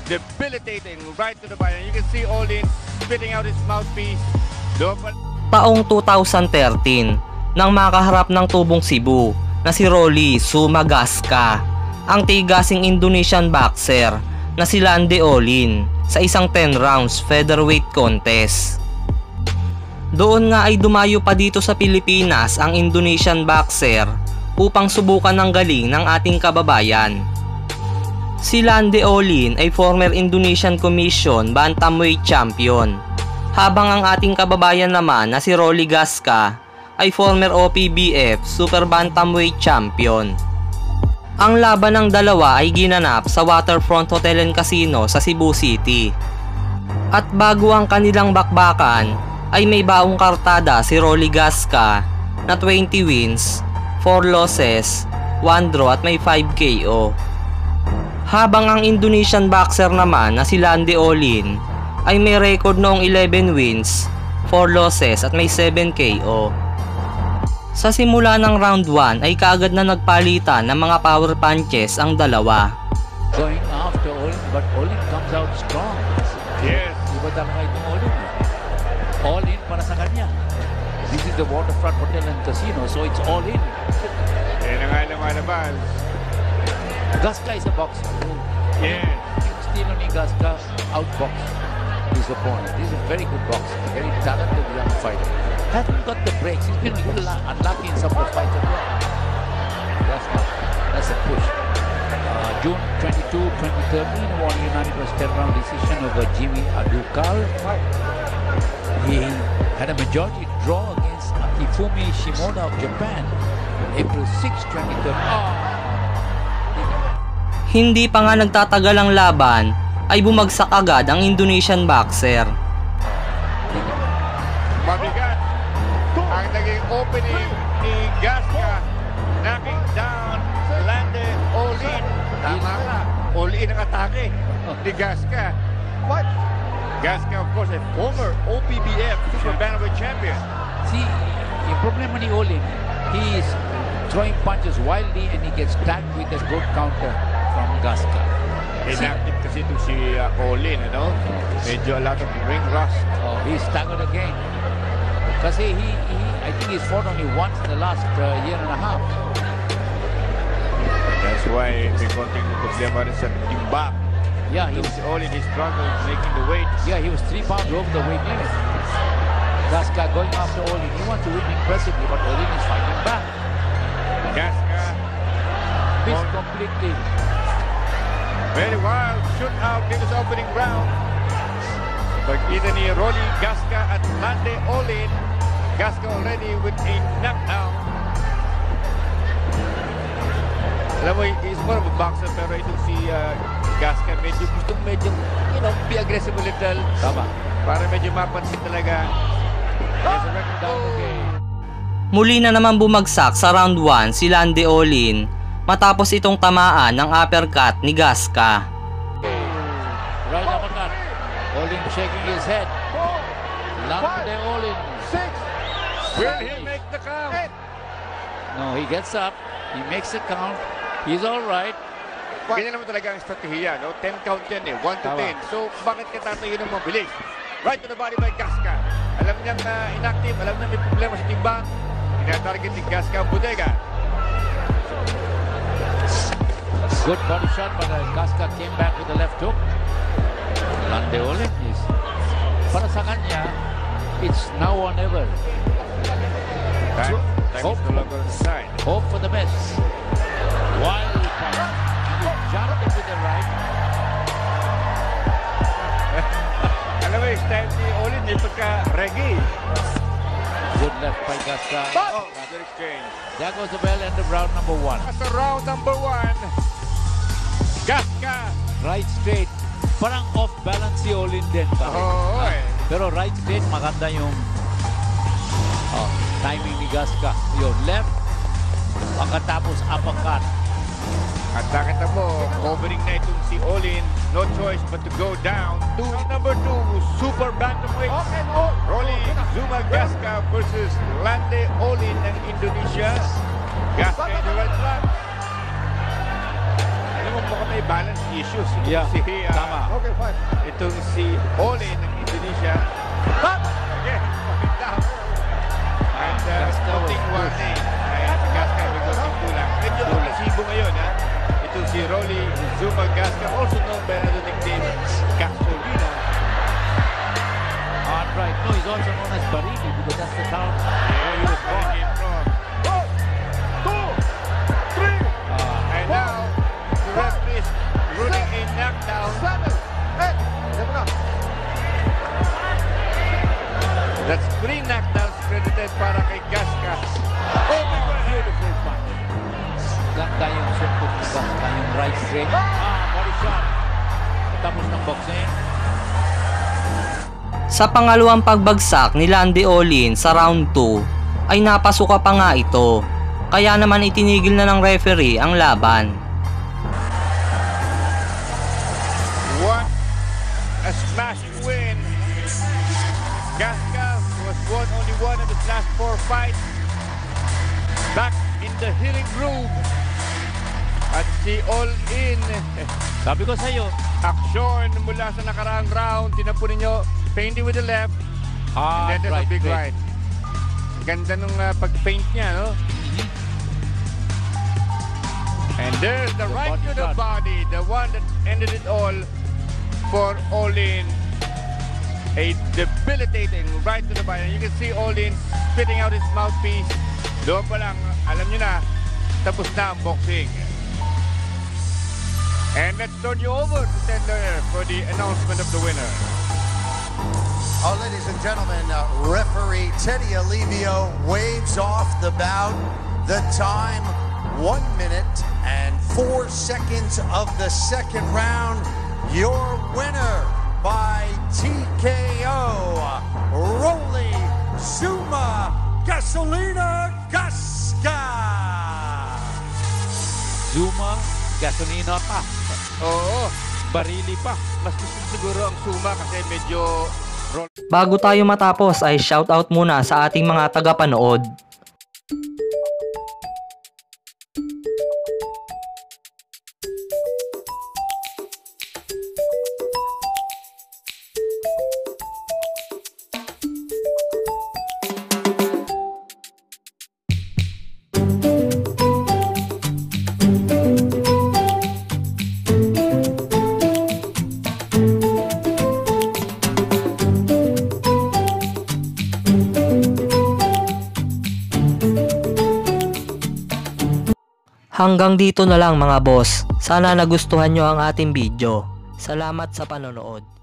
debilitating right to the body. You can see Olin spitting out his mouthpiece. Taong 2013, nang makaharap ng tubong Cebu na si Alyas ZUMA ang tigasing Indonesian boxer na si Lande Olin sa isang 10 rounds featherweight contest. Doon nga ay dumayo pa dito sa Pilipinas ang Indonesian boxer upang subukan ng galing ng ating kababayan. Si Lande Olin ay former Indonesian Commission Bantamweight Champion, habang ang ating kababayan naman na si Alyas ay former OPBF Super Bantamweight Champion. Ang laban ng dalawa ay ginanap sa Waterfront Hotel and Casino sa Cebu City. At bago ang kanilang bakbakan ay may baong kartada si Alyas na 20 wins, 4 losses, 1 draw at may 5 KO. Habang ang Indonesian boxer naman na si Lande Olin ay may record noong 11 wins, 4 losses at may 7 KO. Sa simula ng round 1 ay kaagad na nagpalitan ng mga power punches ang dalawa. Going after Olin, but Olin comes out strong. Yes. Iba talaga itong Olin. All in para sa kanya. This is the Waterfront Hotel and Casino, so it's all in. Yan ang nga lumalabas. Gaska is a boxer. Yeah. Still only Gaska outbox his opponent. This is a very good boxer, very talented young fighter. Hasn't got the breaks. He's been a little unlucky in some of the fights as well. That's a push. June 22, 2013, won unanimous 10-round decision over Jimmy Adukal. He had a majority draw against Akifumi Shimoda of Japan on April 6, 2013. Hindi pa nga nagtatagal ang laban ay bumagsak agad ang Indonesian boxer. Mabigat ang naging opening ni Gaska, knocking down Lande Olin. Tama ka, Olin ang atake ni Gaska. What? Gaska, of course, a former OPBF Super Bantamweight Champion. See, yung problema ni Olin, he is throwing punches wildly and he gets tagged with a good counter from Gaska. Inactive kasi ito si Olin, ano? Medyo a lot of ring rust. Oh, he's staggered again. Kasi I think he's fought only once in the last year and a half. That's why may konting problema rin sa timbang. Yeah, he was Olin, he struggled making the weight. Yeah, he was 3 pounds over the weight limit. Gaska going after Olin. He wants to win impressively, but Olin is fighting back. Gaska missed completely. Very wild shootout in this opening round. Pagkita ni Rolly Gaska at Lande Olin. Gaska already with a knockdown. Alam mo, he's more of a boxer, pero itong si Gaska medyo be aggressive a little. Tama. Para medyo mapansin talaga. Muli na naman bumagsak sa round 1 si Lande Olin matapos itong tamaan ng uppercut ni Gaska. Right uppercut. Olin shaking his head. Lande Olin. Will he make the count? No, he gets up. He makes the count. He's all right. Ganyan naman talaga ang estratehiya, no? 10 count yan eh, 1 to 10. So, bakit ka tatayo ng mabilis? Right to the body by Gaska. Alam niyang inactive, alam na may problema sa timbang. Ina-target ni Gaska ang bodega. Good body shot, but Gaska came back with the left hook. Lande Olin is, para sa kanya, it's now or never. Time is no longer on the side. Hope for the best. Wild punch. He jumped into the right. Alam mo, it's time ni Olin, may pagka-reggae. Good left by Gaska. Oh, good exchange. That was the bell end of round number 1. Sa round number 1, Gaska. Right straight. Parang off-balance si Olin din. Pero right straight, maganda yung timing ni Gaska. Yung left, pagkatapos uppercut. At nakita mo, covering na itong si Olin. No choice but to go down to number 2, Super Bantamweight. Alyas ZUMA Gaska versus Lande Olin ng Indonesia. Gaska in the red flag. Alam mo, mukhang may balance issues. Yeah, tama. Itong si Ole ng Indonesia. Again, point down. And putting warning. Ayan, si Gasca, may ghosting tulang. Medyo agresibo ngayon, ha? Itong si Rolly Zuma Gasca, also known by another nickname, Gasolina. Right. No, he's also known as Barili because that's the town. Yeah, he was calling him wrong. 1, 2, 3. And now, the referee is ruling a knockdown. 7, 8. That's 3 knockdowns credited para kay Gasca. Oh my God, beautiful punch. Ganda yung suntok ni Gasca, yung right straight. Body shot. Tapos ng boxing. Sa pangalawang pagbagsak ni Landy Olin sa round 2 ay napasuka pa nga ito, kaya naman itinigil na ng referee ang laban. What a smash win. Gasca was won only one of his last 4 fights. Back in the healing groove. At si All In. Sabi ko sa'yo, Aksyon mula sa nakaraang round. Tinapo ninyo. Painting with the left. And then there's a big right. Ganda nung pag-paint niya, no? And there's the right to the body. The one that ended it all for All In. A debilitating right to the body. You can see All In spitting out his mouthpiece. Doon pa lang, alam nyo na, tapos na ang boxing. And let's turn you over to Ted Lerner for the announcement of the winner. Oh, ladies and gentlemen, referee Teddy Alivio waves off the bout. The time, 1 minute and 4 seconds of the second round. Your winner by TKO, Rolly Zuma Gasolina Gasca. Zuma, Gasolina pa. Oo, Barili pa. mas gusto siguro ang Zuma kasi medyo... Bago tayo matapos ay shoutout muna sa ating mga tagapanood. Hanggang dito na lang mga boss. Sana nagustuhan nyo ang ating video. Salamat sa panonood.